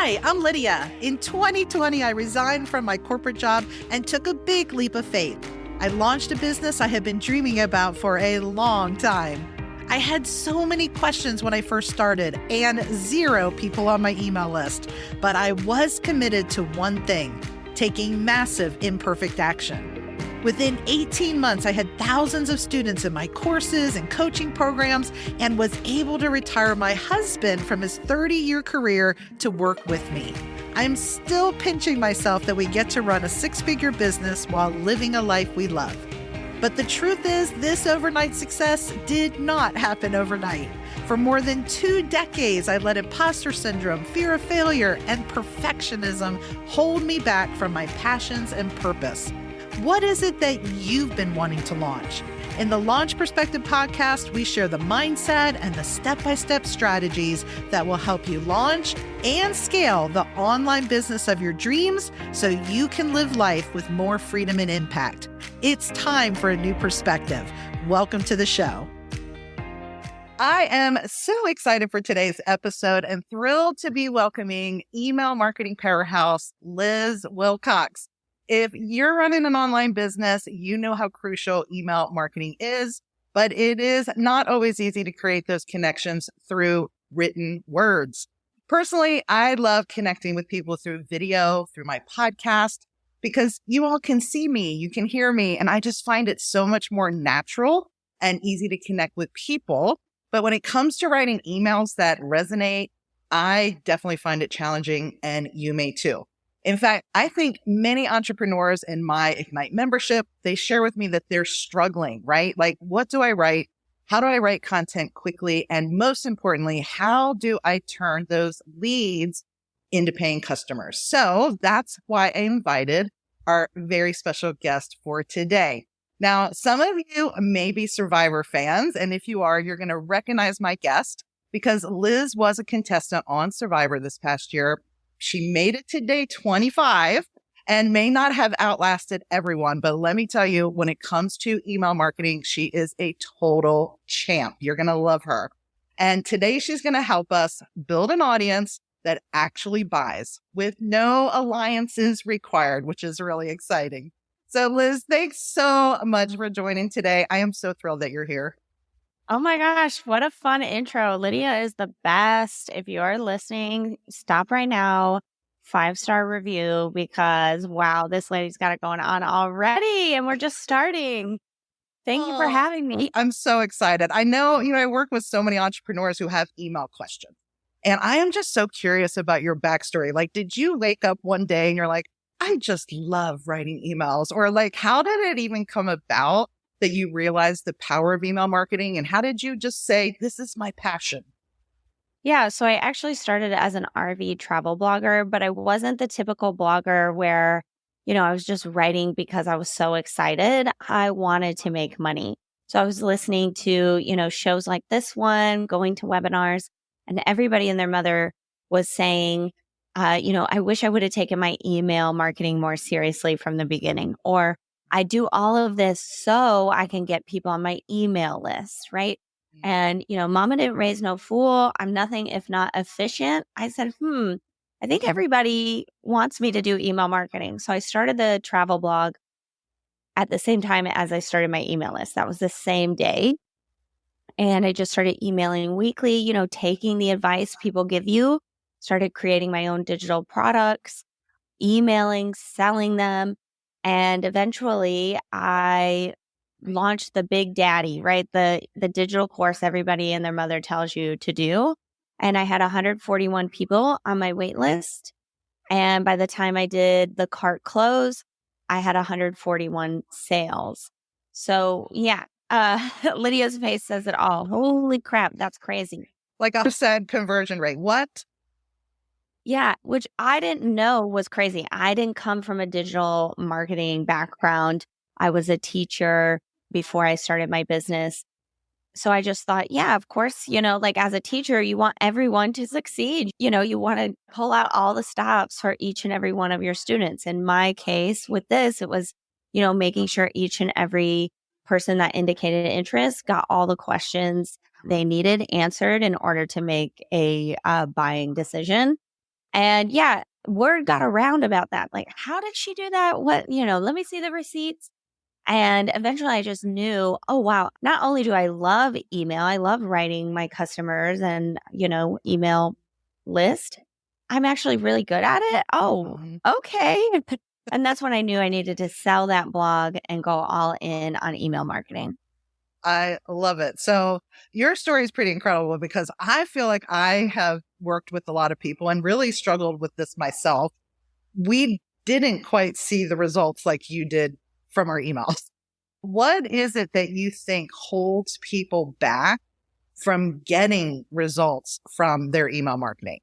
Hi, I'm Lydia. In 2020, I resigned from my corporate job and took a big leap of faith. I launched a business I had been dreaming about for a long time. I had so many questions when I first started and 0 people on my email list, but I was committed to one thing, taking massive imperfect action. Within 18 months, I had thousands of students in my courses and coaching programs and was able to retire my husband from his 30-year career to work with me. I'm still pinching myself that we get to run a 6-figure business while living a life we love. But the truth is, this overnight success did not happen overnight. For more than 2 decades, I let imposter syndrome, fear of failure, and perfectionism hold me back from my passions and purpose. What is it that you've been wanting to launch? In the Launch Perspective podcast, we share the mindset and the step-by-step strategies that will help you launch and scale the online business of your dreams so you can live life with more freedom and impact. It's time for a new perspective. Welcome to the show. I am so excited for today's episode and thrilled to be welcoming email marketing powerhouse, Liz Wilcox. If you're running an online business, you know how crucial email marketing is, but it is not always easy to create those connections through written words. Personally, I love connecting with people through video, through my podcast, because you all can see me, you can hear me, and I just find it so much more natural and easy to connect with people. But when it comes to writing emails that resonate, I definitely find it challenging, and you may too. In fact, I think many entrepreneurs in my Ignite membership, they share with me that they're struggling, right? Like, what do I write? How do I write content quickly? And most importantly, how do I turn those leads into paying customers? So that's why I invited our very special guest for today. Now, some of you may be Survivor fans, and if you are, you're going to recognize my guest because Liz was a contestant on Survivor this past year. She made it to day 25 and may not have outlasted everyone. But let me tell you, when it comes to email marketing, she is a total champ. You're going to love her. And today she's going to help us build an audience that actually buys with no alliances required, which is really exciting. So Liz, thanks so much for joining today. I am so thrilled that you're here. Oh my gosh, what a fun intro. Lydia is the best. If you are listening, stop right now, 5-star review, because wow, this lady's got it going on already and we're just starting. Thank you for having me. I'm so excited. I know, I work with so many entrepreneurs who have email questions. And I am just so curious about your backstory. Like, did you wake up one day and you're like, I just love writing emails? Or like, how did it even come about that you realized the power of email marketing? And how did you just say, this is my passion? Yeah, so I actually started as an RV travel blogger, but I wasn't the typical blogger where, I was just writing because I was so excited. I wanted to make money. So I was listening to, shows like this one, going to webinars, and everybody and their mother was saying, I wish I would have taken my email marketing more seriously from the beginning, or I do all of this so I can get people on my email list, right? And, mama didn't raise no fool. I'm nothing if not efficient. I said, I think everybody wants me to do email marketing. So I started the travel blog at the same time as I started my email list. That was the same day. And I just started emailing weekly, taking the advice people give you, started creating my own digital products, emailing, selling them. And eventually I launched the Big Daddy, right? The digital course everybody and their mother tells you to do. And I had 141 people on my wait list. And by the time I did the cart close, I had 141 sales. So yeah, Lydia's face says it all. Holy crap, that's crazy. Like I said, conversion rate. What? Yeah, which I didn't know was crazy. I didn't come from a digital marketing background. I was a teacher before I started my business. So I just thought, yeah, of course, like as a teacher, you want everyone to succeed. You want to pull out all the stops for each and every one of your students. In my case with this, it was, making sure each and every person that indicated interest got all the questions they needed answered in order to make a buying decision. And yeah, word got around about that. Like, how did she do that? What, let me see the receipts. And eventually I just knew, oh, wow, not only do I love email, I love writing my customers and, email list. I'm actually really good at it. Oh, Mhm. okay. And that's when I knew I needed to sell that blog and go all in on email marketing. I love it. So your story is pretty incredible because I feel like I have worked with a lot of people and really struggled with this myself. We didn't quite see the results like you did from our emails. What is it that you think holds people back from getting results from their email marketing?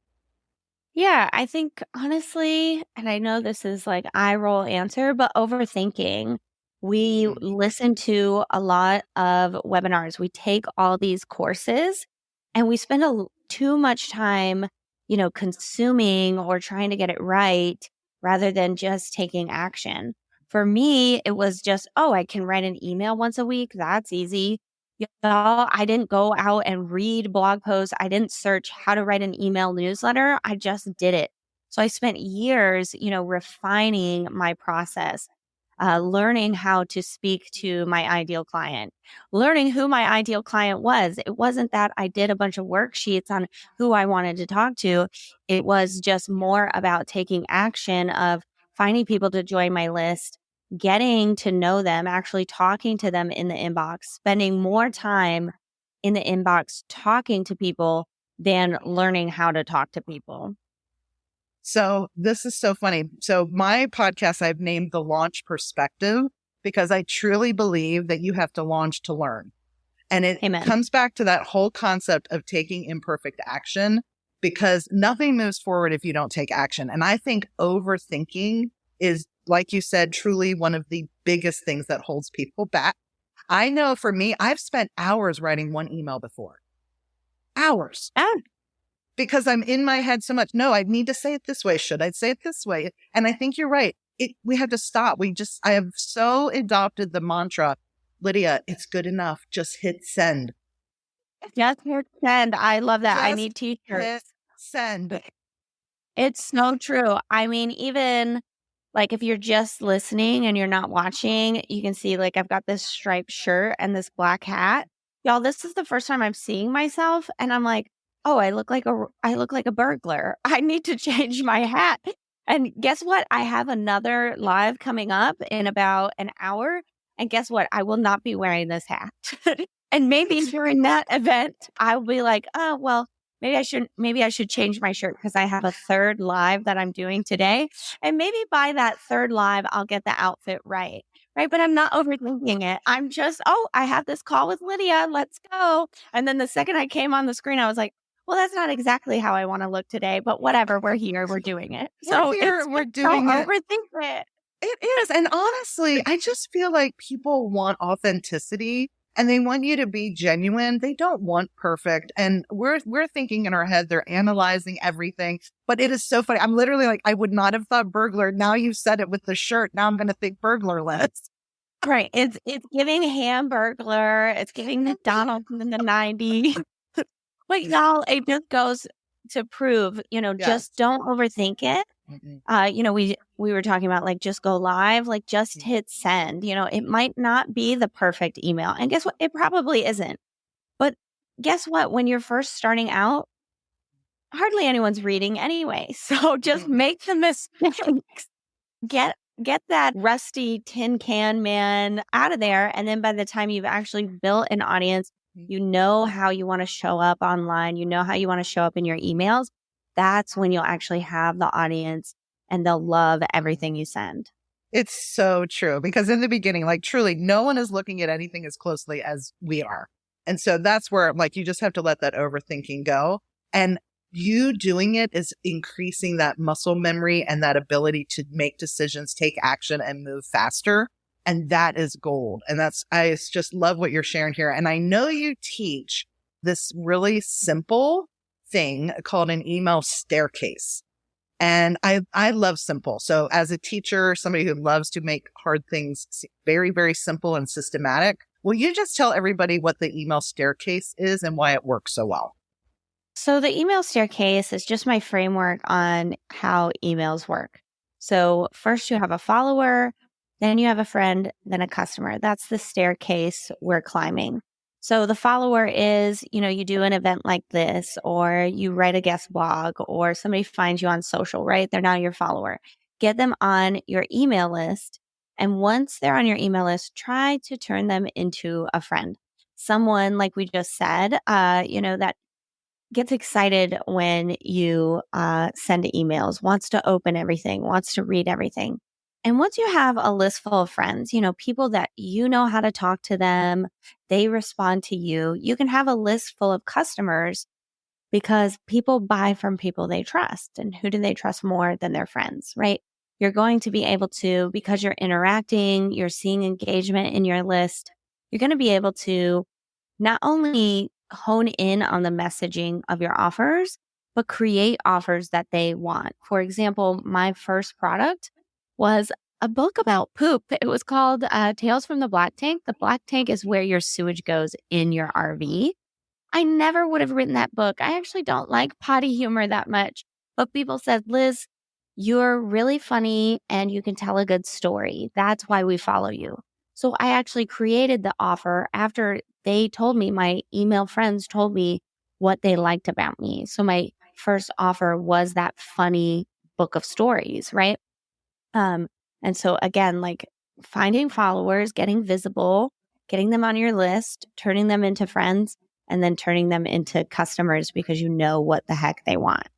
Yeah, I think honestly, and I know this is like eye roll answer, but overthinking. We Mm. listen to a lot of webinars. We take all these courses and we spend too much time, consuming or trying to get it right rather than just taking action. For me, it was just, oh, I can write an email once a week. That's easy. I didn't go out and read blog posts. I didn't search how to write an email newsletter. I just did it. So I spent years, refining my process, learning how to speak to my ideal client, learning who my ideal client was. It wasn't that I did a bunch of worksheets on who I wanted to talk to. It was just more about taking action of finding people to join my list, getting to know them, actually talking to them in the inbox, spending more time in the inbox talking to people than learning how to talk to people. So this is so funny. So my podcast, I've named The Launch Perspective because I truly believe that you have to launch to learn. And it Amen. comes back to that whole concept of taking imperfect action because nothing moves forward if you don't take action. And I think overthinking is, like you said, truly one of the biggest things that holds people back. I know for me, I've spent hours writing one email before. Hours. Ah, Because I'm in my head so much. No, I need to say it this way. Should I say it this way? And I think you're right. We have to stop. I have so adopted the mantra, Lydia, it's good enough. Just hit send. just hit send. I love that. I Just need hit t-shirts. send. It's so true. I mean, even like if you're just listening and you're not watching, you can see like I've got this striped shirt and this black hat. Y'all, this is the first time I'm seeing myself and I'm like, "Oh, I look like a burglar. I need to change my hat." And guess what? I have another live coming up in about an hour, and guess what? I will not be wearing this hat. And maybe during that event, I'll be like, "Oh, well, maybe I should change my shirt because I have a third live that I'm doing today. And maybe by that third live, I'll get the outfit right." Right. But I'm not overthinking it. I'm just, oh, I have this call with Lydia. Let's go. And then the second I came on the screen, I was like, well, that's not exactly how I want to look today, but whatever. We're here. We're doing it. We're So here. We're don't doing it. overthink it. It is. And honestly, I just feel like people want authenticity and they want you to be genuine. They don't want perfect. And we're thinking in our head, they're analyzing everything. But it is so funny. I'm literally like, I would not have thought burglar. Now you said it with the shirt. Now I'm going to think burglarless. Right. It's giving Hamburglar. It's giving McDonald's in the 90s. But y'all, it just goes to prove, Yes. just don't overthink it. Mm-mm. We were talking about like just go live, like just hit send. It might not be the perfect email. And guess what? It probably isn't. But guess what? When you're first starting out, hardly anyone's reading anyway. So just make the mistakes. Get that rusty tin can man out of there. And then by the time you've actually built an audience, you know how you want to show up online. You know how you want to show up in your emails. That's when you'll actually have the audience and they'll love everything you send. It's so true because in the beginning, like truly, no one is looking at anything as closely as we are. And so that's where like you just have to let that overthinking go. And you doing it is increasing that muscle memory and that ability to make decisions, take action and move faster. And that is gold. And I just love what you're sharing here. And I know you teach this really simple thing called an email staircase. And I love simple. So as a teacher, somebody who loves to make hard things very, very simple and systematic, will you just tell everybody what the email staircase is and why it works so well? So the email staircase is just my framework on how emails work. So first you have a follower, then you have a friend, then a customer. That's the staircase we're climbing. So the follower is, you do an event like this, or you write a guest blog, or somebody finds you on social, right? They're now your follower. Get them on your email list. And once they're on your email list, try to turn them into a friend. Someone, like we just said, that gets excited when you send emails, wants to open everything, wants to read everything. And once you have a list full of friends, people that you know how to talk to them, they respond to you, you can have a list full of customers because people buy from people they trust. And who do they trust more than their friends, right? You're going to be able to, because you're interacting, you're seeing engagement in your list, you're going to be able to not only hone in on the messaging of your offers, but create offers that they want. For example, my first product was a book about poop. It was called Tales from the Black Tank. The Black Tank is where your sewage goes in your RV. I never would have written that book. I actually don't like potty humor that much. But people said, Liz, you're really funny and you can tell a good story. That's why we follow you. So I actually created the offer after they told me, my email friends told me what they liked about me. So my first offer was that funny book of stories, right? And so again, like finding followers, getting visible, getting them on your list, turning them into friends, and then turning them into customers because you know what the heck they want.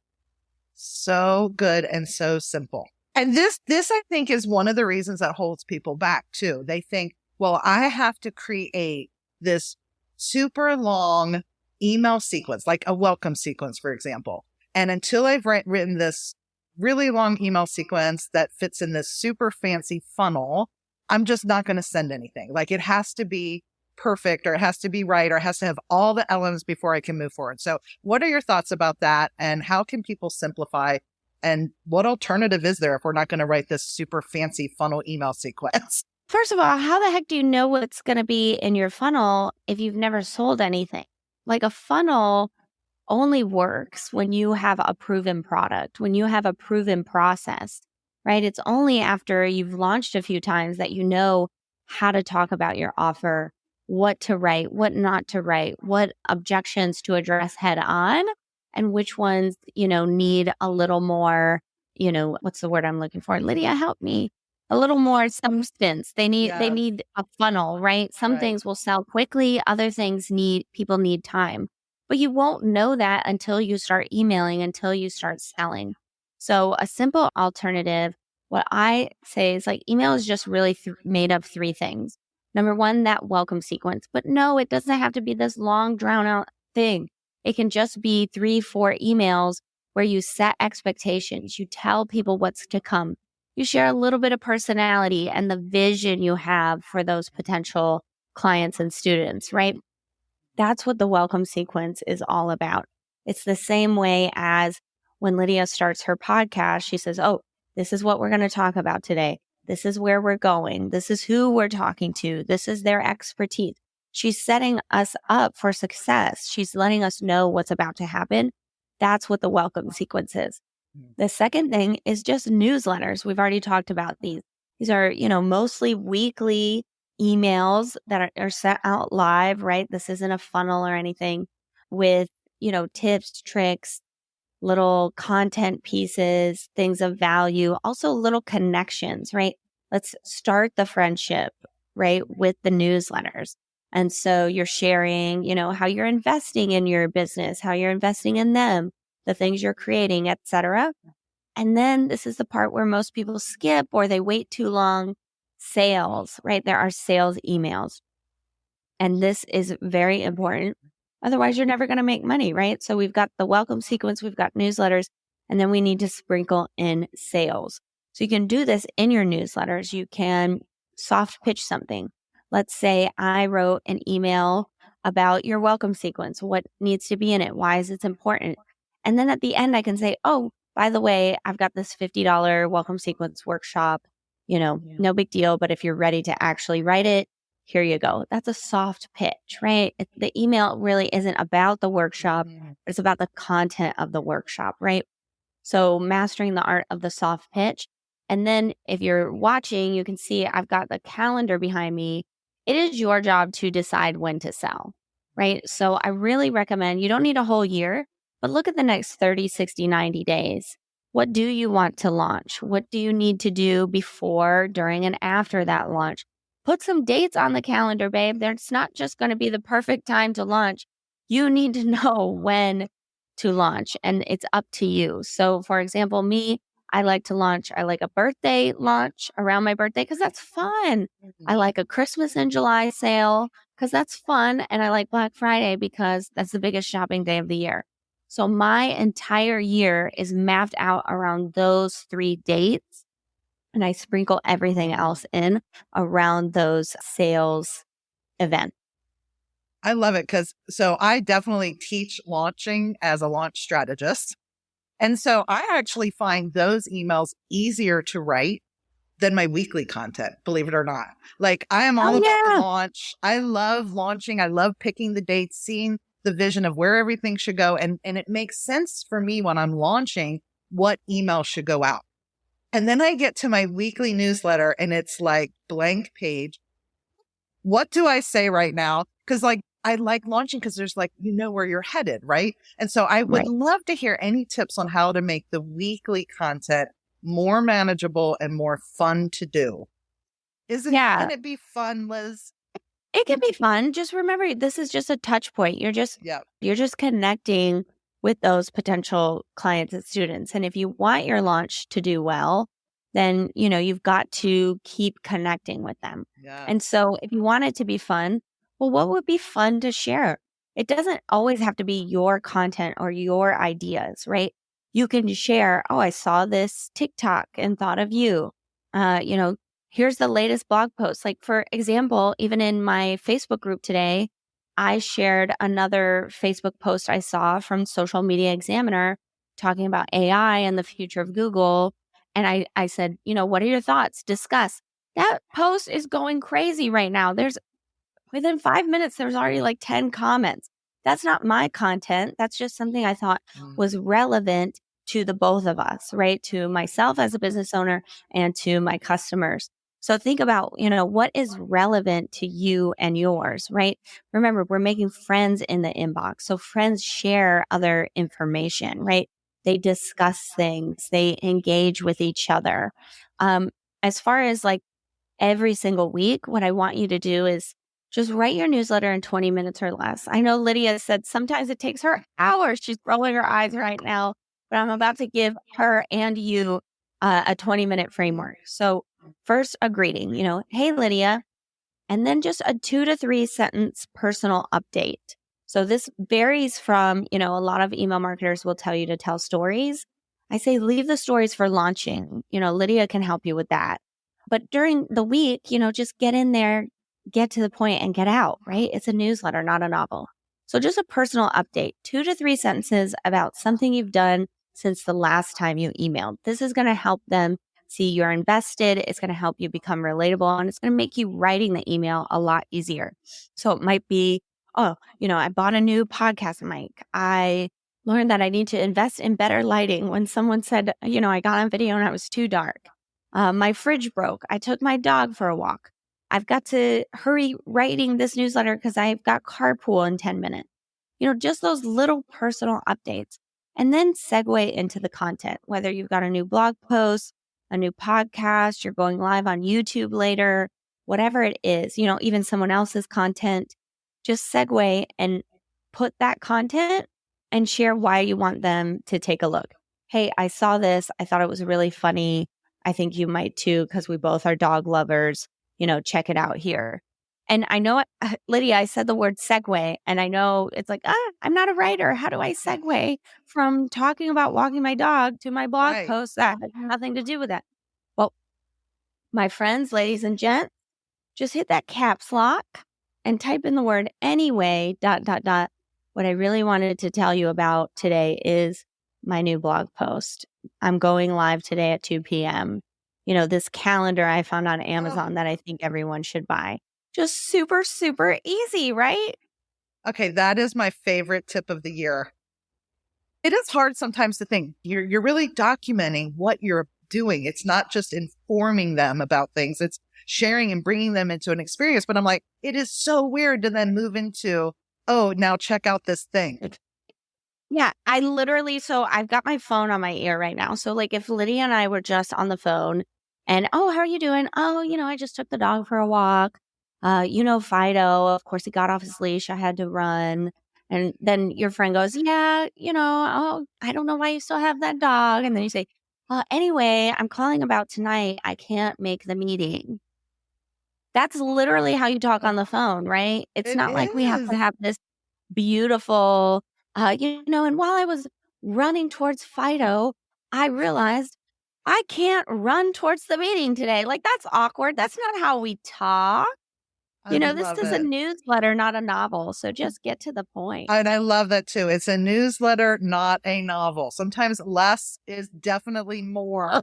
So good and so simple. And this I think is one of the reasons that holds people back too. They think, well, I have to create this super long email sequence, like a welcome sequence, for example. And until I've written this really long email sequence that fits in this super fancy funnel, I'm just not going to send anything. Like it has to be perfect, or it has to be right, or it has to have all the elements before I can move forward. So what are your thoughts about that? And how can people simplify? And what alternative is there if we're not going to write this super fancy funnel email sequence? First of all, how the heck do you know what's going to be in your funnel if you've never sold anything? Like a funnel only works when you have a proven product, when you have a proven process, right? It's only after you've launched a few times that you know how to talk about your offer, what to write, what not to write, what objections to address head on, and which ones, need a little more, what's the word I'm looking for? Lydia, help me. A little more substance. They need a funnel, right? Some things will sell quickly, other things people need time. But you won't know that until you start emailing, until you start selling. So a simple alternative, what I say is like email is just really made of three things. Number one, that welcome sequence. But no, it doesn't have to be this long, drawn out thing. It can just be 3-4 emails where you set expectations. You tell people what's to come. You share a little bit of personality and the vision you have for those potential clients and students, right? That's what the welcome sequence is all about. It's the same way as when Lydia starts her podcast, she says, oh, this is what we're going to talk about today. This is where we're going. This is who we're talking to. This is their expertise. She's setting us up for success. She's letting us know what's about to happen. That's what the welcome sequence is. The second thing is just newsletters. We've already talked about these. These are, mostly weekly emails that are set out live, right? This isn't a funnel or anything with, tips, tricks, little content pieces, things of value, also little connections, right? Let's start the friendship, right, with the newsletters. And so you're sharing, how you're investing in your business, how you're investing in them, the things you're creating, etc. And then this is the part where most people skip or they wait too long. Sales, right? There are sales emails. And this is very important. Otherwise, you're never going to make money, right? So we've got the welcome sequence, we've got newsletters, and then we need to sprinkle in sales. So you can do this in your newsletters. You can soft pitch something. Let's say I wrote an email about your welcome sequence, what needs to be in it, why is it important? And then at the end, I can say, oh, by the way, I've got this $50 welcome sequence workshop, no big deal. But if you're ready to actually write it, here you go. That's a soft pitch, right? The email really isn't about the workshop. It's about the content of the workshop, right? So mastering the art of the soft pitch. And then if you're watching, you can see I've got the calendar behind me. It is your job to decide when to sell, right? So I really recommend you don't need a whole year, but look at the next 30, 60, 90 days. What do you want to launch? What do you need to do before, during, and after that launch? Put some dates on the calendar, babe. It's not just going to be the perfect time to launch. You need to know when to launch, and it's up to you. So for example, me, I like a birthday launch around my birthday because that's fun. I like a Christmas in July sale because that's fun. And I like Black Friday because that's the biggest shopping day of the year. So my entire year is mapped out around those 3 dates. And I sprinkle everything else in around those sales events. I love it so I definitely teach launching as a launch strategist. And so I actually find those emails easier to write than my weekly content, believe it or not. Like I am all about the launch. I love launching. I love picking the dates, seeing the vision of where everything should go. And it makes sense for me when I'm launching what email should go out. And then I get to my weekly newsletter and it's like blank page. What do I say right now? Because like I like launching because there's like, you know where you're headed, right? And so I would love to hear any tips on how to make the weekly content more manageable and more fun to do. Can it be fun, Liz? It can be fun. Just remember, this is just a touch point. You're just connecting with those potential clients and students. And if you want your launch to do well, then, you've got to keep connecting with them. Yeah. And so if you want it to be fun, well, what would be fun to share? It doesn't always have to be your content or your ideas, right? You can share, I saw this TikTok and thought of you. Here's the latest blog post. Like, for example, even in my Facebook group today, I shared another Facebook post I saw from Social Media Examiner talking about AI and the future of Google. And I said, what are your thoughts? Discuss. That post is going crazy right now. Within 5 minutes, there's already like 10 comments. That's not my content. That's just something I thought was relevant to the both of us, right? To myself as a business owner and to my customers. So think about, what is relevant to you and yours, right? Remember, we're making friends in the inbox. So friends share other information, right? They discuss things, they engage with each other. As far as like every single week, what I want you to do is just write your newsletter in 20 minutes or less. I know Lydia said sometimes it takes her hours. She's rolling her eyes right now, but I'm about to give her and you a 20-minute framework. So first, a greeting, hey, Lydia, and then just a 2 to 3 sentence personal update. So this varies from, a lot of email marketers will tell you to tell stories. I say leave the stories for launching. Lydia can help you with that. But during the week, just get in there, get to the point and get out, right? It's a newsletter, not a novel. So just a personal update, 2 to 3 sentences about something you've done since the last time you emailed. This is going to help them see you're invested. It's going to help you become relatable, and it's going to make you writing the email a lot easier. So it might be, I bought a new podcast mic. I learned that I need to invest in better lighting when someone said, I got on video and it was too dark. My fridge broke. I took my dog for a walk. I've got to hurry writing this newsletter because I've got carpool in 10 minutes. Just those little personal updates. And then segue into the content, whether you've got a new blog post, a new podcast, you're going live on YouTube later, whatever it is, even someone else's content, just segue and put that content and share why you want them to take a look. Hey, I saw this. I thought it was really funny. I think you might too, because we both are dog lovers. Check it out here. And I know, Lydia, I said the word segue, and I know it's like, I'm not a writer. How do I segue from talking about walking my dog to my blog post that has nothing to do with that? Well, my friends, ladies and gents, just hit that caps lock and type in the word anyway, ... What I really wanted to tell you about today is my new blog post. I'm going live today at 2 p.m. This calendar I found on Amazon that I think everyone should buy. Just super, super easy, right? Okay, that is my favorite tip of the year. It is hard sometimes to think you're really documenting what you're doing. It's not just informing them about things. It's sharing and bringing them into an experience. But I'm like, it is so weird to then move into, oh, now check out this thing. Yeah, I literally, so I've got my phone on my ear right now. So like if Lydia and I were just on the phone and, oh, how are you doing? Oh, I just took the dog for a walk. Fido, of course, he got off his leash. I had to run. And then your friend goes, yeah, oh, I don't know why you still have that dog. And then you say, anyway, I'm calling about tonight. I can't make the meeting. That's literally how you talk on the phone, right? It's It not like we have is. to have this beautiful, and while I was running towards Fido, I realized I can't run towards the meeting today. Like, that's awkward. That's not how we talk. I This love is a it. newsletter, not a novel. So just get to the point. And I love that too. It's a newsletter, not a novel. Sometimes less is definitely more.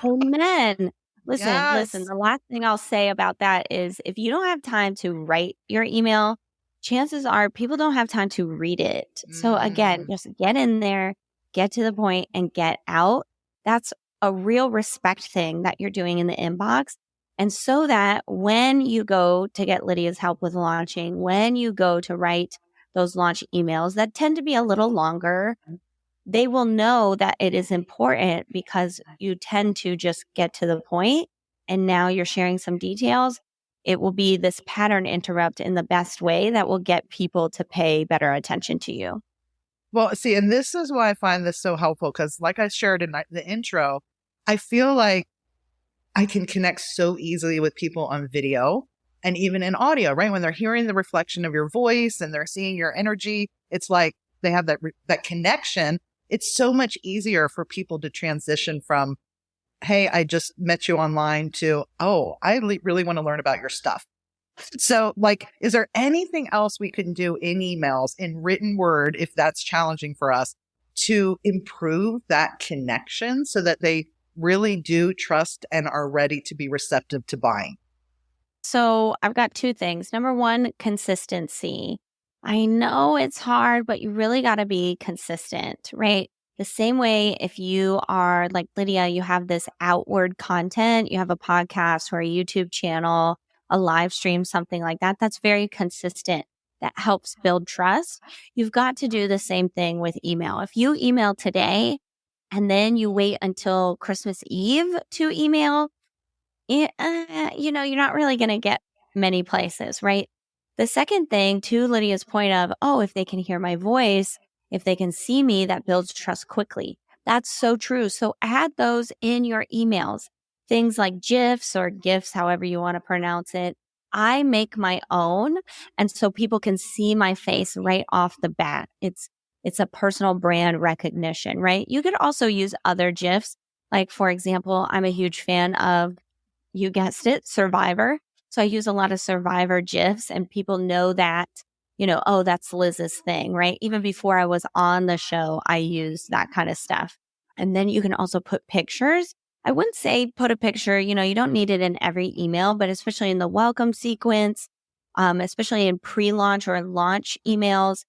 Amen. Listen, Yes. the last thing I'll say about that is if you don't have time to write your email, chances are people don't have time to read it. So again, Mm. just get in there, get to the point and get out. That's a real respect thing that you're doing in the inbox. And so that when you go to get Lydia's help with launching, when you go to write those launch emails that tend to be a little longer, they will know that it is important because you tend to just get to the point and now you're sharing some details. It will be this pattern interrupt in the best way that will get people to pay better attention to you. Well, see, and this is why I find this so helpful because, like I shared in the intro, I feel like I can connect so easily with people on video and even in audio, right? When they're hearing the reflection of your voice and they're seeing your energy, it's like they have that connection. It's so much easier for people to transition from, hey, I just met you online to, oh, I really want to learn about your stuff. So, like, is there anything else we can do in emails, in written word, if that's challenging for us, to improve that connection so that they really do trust and are ready to be receptive to buying? So I've got two things. Number one, consistency. I know it's hard, but you really got to be consistent, right? The same way if you are like Lydia, you have this outward content, you have a podcast or a YouTube channel, a live stream, something like that. That's very consistent. That helps build trust. You've got to do the same thing with email. If you email today and then you wait until Christmas Eve to email, you're not really going to get many places, right? The second thing, to Lydia's point of, oh, if they can hear my voice, if they can see me, that builds trust quickly. That's so true. So add those in your emails, things like GIFs or GIFs, however you want to pronounce it. I make my own. And so people can see my face right off the bat. It's a personal brand recognition, right? You could also use other GIFs. Like, for example, I'm a huge fan of, you guessed it, Survivor. So I use a lot of Survivor GIFs and people know that, oh, that's Liz's thing, right? Even before I was on the show, I used that kind of stuff. And then you can also put pictures. I wouldn't say put a picture, you don't need it in every email, but especially in the welcome sequence, especially in pre-launch or launch emails,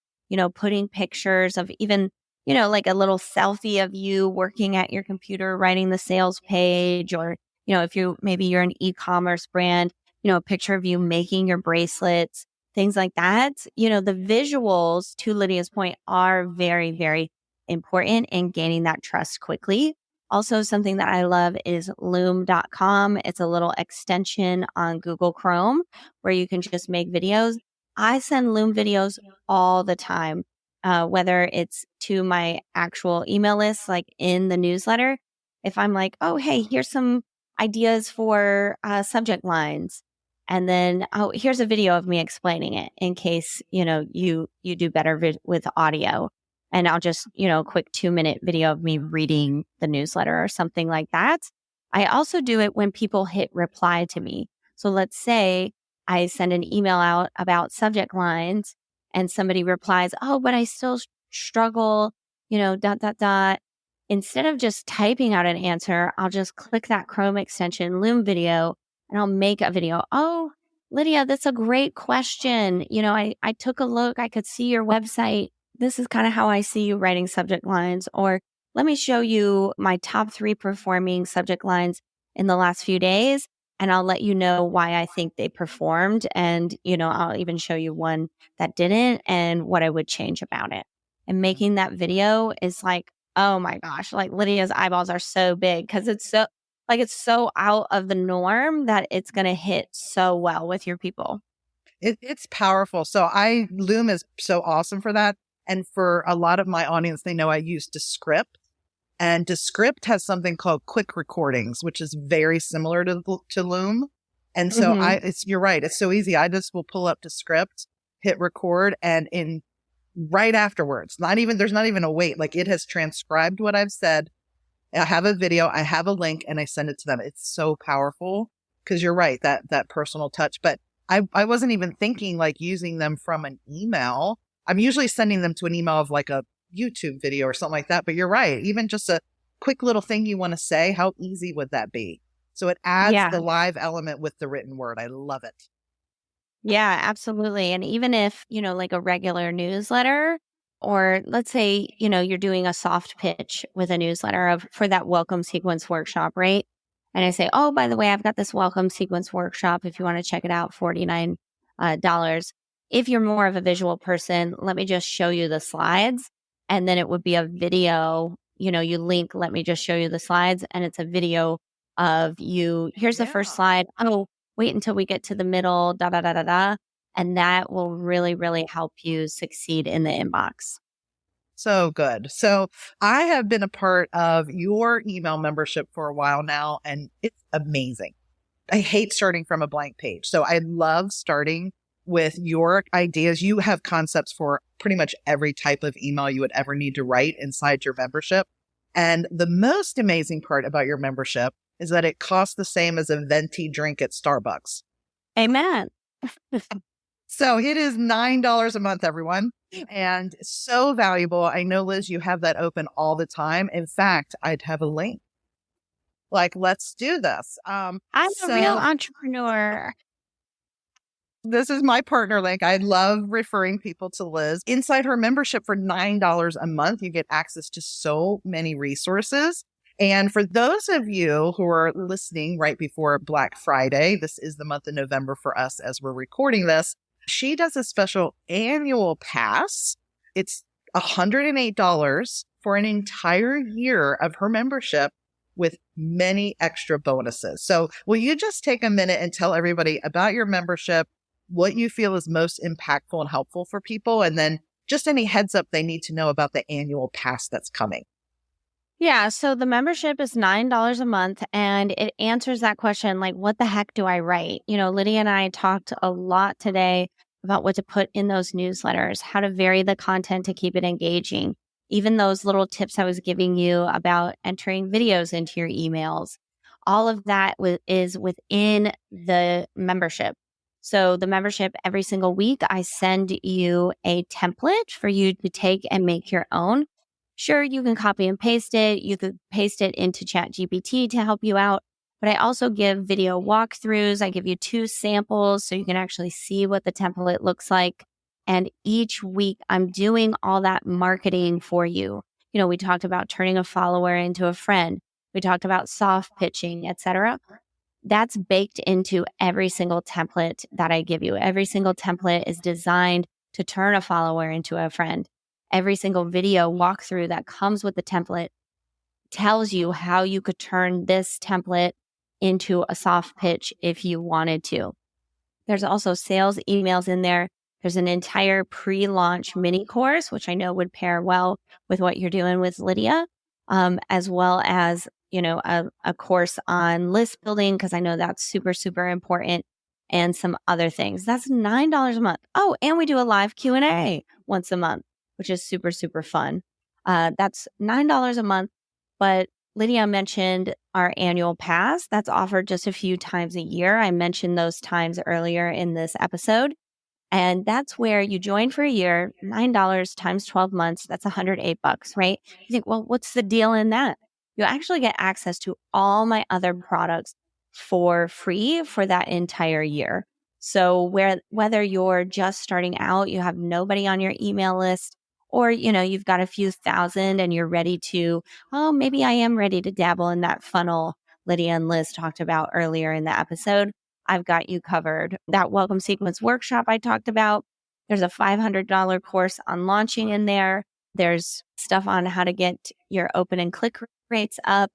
putting pictures of even, like a little selfie of you working at your computer, writing the sales page, or if maybe you're an e-commerce brand, a picture of you making your bracelets, things like that. The visuals, to Lydia's point, are very, very important in gaining that trust quickly. Also, something that I love is loom.com. It's a little extension on Google Chrome where you can just make videos. I send Loom videos all the time, whether it's to my actual email list, like in the newsletter. If I'm like, oh, hey, here's some ideas for subject lines. And then, oh, here's a video of me explaining it in case, you do better with audio. And I'll just, quick 2-minute video of me reading the newsletter or something like that. I also do it when people hit reply to me. So let's say I send an email out about subject lines and somebody replies, oh, but I still struggle, dot, dot, dot. Instead of just typing out an answer, I'll just click that Chrome extension, Loom video, and I'll make a video. Oh, Lydia, that's a great question. I took a look, I could see your website. This is kind of how I see you writing subject lines. Or let me show you my top 3 performing subject lines in the last few days. And I'll let you know why I think they performed. And, I'll even show you one that didn't and what I would change about it. And making that video is like, oh my gosh, like Lydia's eyeballs are so big because it's so out of the norm that it's going to hit so well with your people. It's powerful. So Loom is so awesome for that. And for a lot of my audience, they know I use Descript. And Descript has something called quick recordings, which is very similar to Loom. And so you're right. It's so easy. I just will pull up Descript, hit record, and right afterwards, there's not even a wait. Like it has transcribed what I've said. I have a video, I have a link, and I send it to them. It's so powerful because you're right, that personal touch. But I wasn't even thinking like using them from an email. I'm usually sending them to an email of like a YouTube video or something like that. But you're right. Even just a quick little thing you want to say, how easy would that be? So it adds the live element with the written word. I love it. Yeah, absolutely. And even if, like a regular newsletter, or let's say, you're doing a soft pitch with a newsletter for that welcome sequence workshop, right? And I say, oh, by the way, I've got this welcome sequence workshop. If you want to check it out, $49. If you're more of a visual person, let me just show you the slides. And then it would be a video, you link, let me just show you the slides. And it's a video of you. Here's the first slide. Oh, wait until we get to the middle, da, da, da, da, da. And that will really, really help you succeed in the inbox. So good. So I have been a part of your email membership for a while now, and it's amazing. I hate starting from a blank page. So I love starting with your ideas. You have concepts for pretty much every type of email you would ever need to write inside your membership. And the most amazing part about your membership is that it costs the same as a venti drink at Starbucks. Amen. So it is $9 a month, everyone. And so valuable. I know, Liz, you have that open all the time. In fact, I'd have a link. Like, let's do this. I'm a real entrepreneur. This is my partner link. I love referring people to Liz. Inside her membership for $9 a month, you get access to so many resources. And for those of you who are listening right before Black Friday, this is the month of November for us as we're recording this. She does a special annual pass. It's $108 for an entire year of her membership with many extra bonuses. So will you just take a minute and tell everybody about your membership, what you feel is most impactful and helpful for people, and then just any heads up they need to know about the annual pass that's coming? Yeah, so the membership is $9 a month, and it answers that question, like, what the heck do I write? Lydia and I talked a lot today about what to put in those newsletters, how to vary the content to keep it engaging. Even those little tips I was giving you about entering videos into your emails, all of that is within the membership. So the membership, every single week, I send you a template for you to take and make your own. Sure, you can copy and paste it. You could paste it into ChatGPT to help you out. But I also give video walkthroughs. I give you 2 samples so you can actually see what the template looks like. And each week I'm doing all that marketing for you. We talked about turning a follower into a friend. We talked about soft pitching, etc. That's baked into every single template that I give you. Every single template is designed to turn a follower into a friend. Every single video walkthrough that comes with the template tells you how you could turn this template into a soft pitch if you wanted to. There's also sales emails in there. There's an entire pre-launch mini course, which I know would pair well with what you're doing with Lydia, as well as, a course on list building, because I know that's super, super important, and some other things. That's $9 a month. Oh, and we do a live Q&A once a month, which is super, super fun. That's $9 a month. But Lydia mentioned our annual pass that's offered just a few times a year. I mentioned those times earlier in this episode. And that's where you join for a year, $9 times 12 months. That's $108, right? You think, well, what's the deal in that? You actually get access to all my other products for free for that entire year. So whether you're just starting out, you have nobody on your email list, or, you've got a few thousand and you're ready to, oh, maybe I am ready to dabble in that funnel Lydia and Liz talked about earlier in the episode, I've got you covered. That welcome sequence workshop I talked about, there's a $500 course on launching in there. There's stuff on how to get your open and click rates up.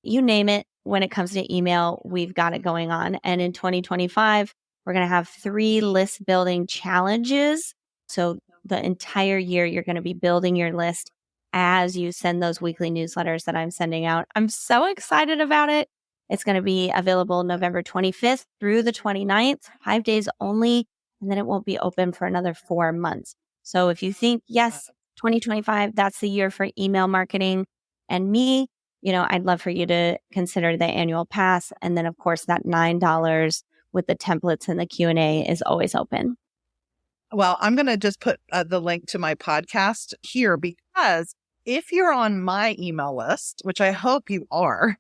You name it. When it comes to email, we've got it going on. And in 2025, we're going to have 3 list building challenges. So the entire year, you're going to be building your list as you send those weekly newsletters that I'm sending out. I'm so excited about it. It's going to be available November 25th through the 29th, 5 days only, and then it won't be open for another 4 months. So if you think, yes, 2025, that's the year for email marketing and me, I'd love for you to consider the annual pass. And then, of course, that $9 with the templates and the Q&A is always open. Well, I'm going to just put the link to my podcast here, because if you're on my email list, which I hope you are,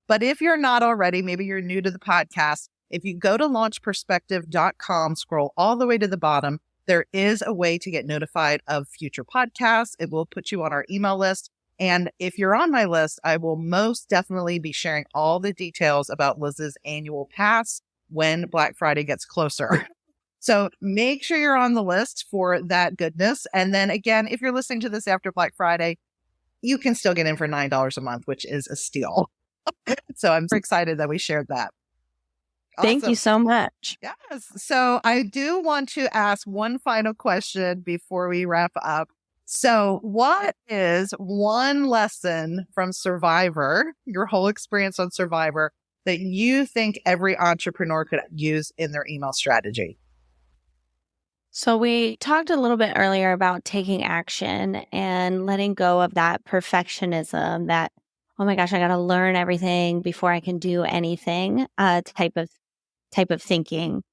but if you're not already, maybe you're new to the podcast, if you go to launchperspective.com, scroll all the way to the bottom, there is a way to get notified of future podcasts. It will put you on our email list. And if you're on my list, I will most definitely be sharing all the details about Liz's annual pass when Black Friday gets closer. So make sure you're on the list for that goodness. And then again, if you're listening to this after Black Friday, you can still get in for $9 a month, which is a steal. So I'm so excited that we shared that. Awesome. Thank you so much. Yes. So I do want to ask one final question before we wrap up. So what is one lesson from Survivor, your whole experience on Survivor, that you think every entrepreneur could use in their email strategy? So we talked a little bit earlier about taking action and letting go of that perfectionism, that, oh my gosh, I got to learn everything before I can do anything, type of thinking.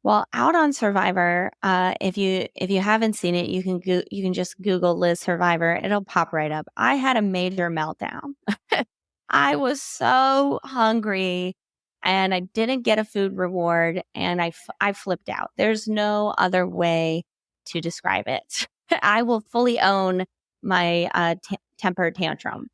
Well, out on Survivor, if you haven't seen it, you can just Google Liz Survivor. It'll pop right up. I had a major meltdown. I was so hungry and I didn't get a food reward, and I flipped out. There's no other way to describe it. I will fully own my temper tantrum.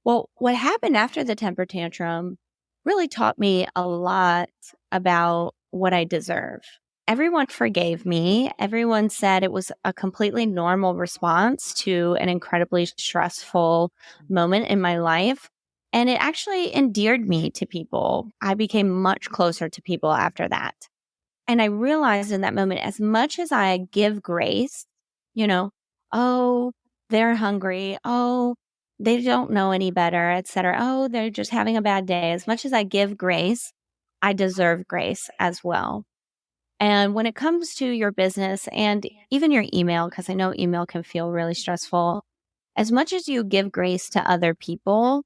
Well, what happened after the temper tantrum really taught me a lot about what I deserve. Everyone forgave me. Everyone said it was a completely normal response to an incredibly stressful moment in my life. And it actually endeared me to people. I became much closer to people after that. And I realized in that moment, as much as I give grace, oh, they're hungry. Oh, they don't know any better, etc. Oh, they're just having a bad day. As much as I give grace, I deserve grace as well. And when it comes to your business and even your email, because I know email can feel really stressful, as much as you give grace to other people,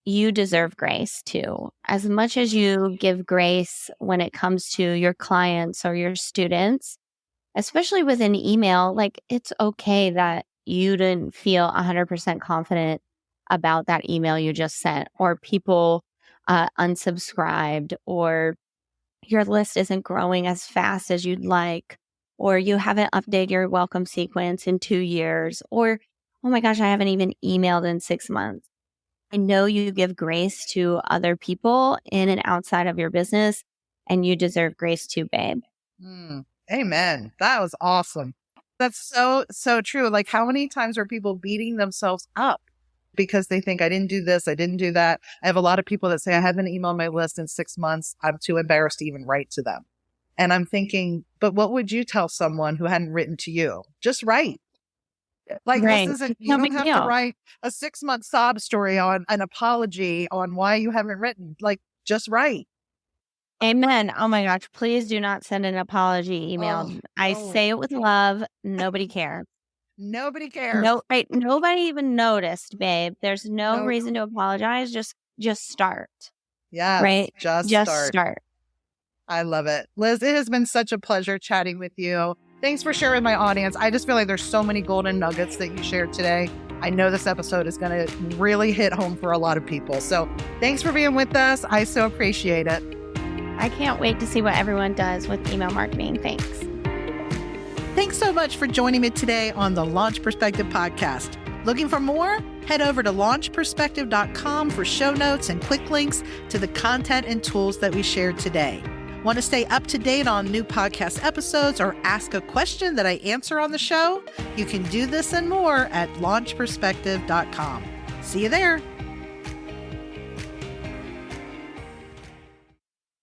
you deserve grace too. As much as you give grace when it comes to your clients or your students, especially with an email, like, it's okay that you didn't feel 100% confident about that email you just sent, or people unsubscribed, or your list isn't growing as fast as you'd like, or you haven't updated your welcome sequence in 2 years, or, oh my gosh, I haven't even emailed in 6 months. I know you give grace to other people in and outside of your business, and you deserve grace too, babe. Amen. That was awesome. That's so true. Like, how many times are people beating themselves up because they think, I didn't do this, I didn't do that? I have a lot of people that say, I haven't emailed my list in 6 months. I'm too embarrassed to even write to them. And I'm thinking, but what would you tell someone who hadn't written to you? Just write. Like, right. This isn't, you don't have to write a 6-month sob story on an apology on why you haven't written. Like, just write. Amen. Oh my gosh, please do not send an apology email. I say it with love. Nobody cares. Nobody cares. No, right? Nobody even noticed, babe. There's no reason to apologize. Just start. Yeah. Right. Just start. I love it. Liz, it has been such a pleasure chatting with you. Thanks for sharing with my audience. I just feel like there's so many golden nuggets that you shared today. I know this episode is going to really hit home for a lot of people. So thanks for being with us. I so appreciate it. I can't wait to see what everyone does with email marketing. Thanks. Thanks so much for joining me today on the Launch Perspective podcast. Looking for more? Head over to launchperspective.com for show notes and quick links to the content and tools that we shared today. Want to stay up to date on new podcast episodes or ask a question that I answer on the show? You can do this and more at launchperspective.com. See you there.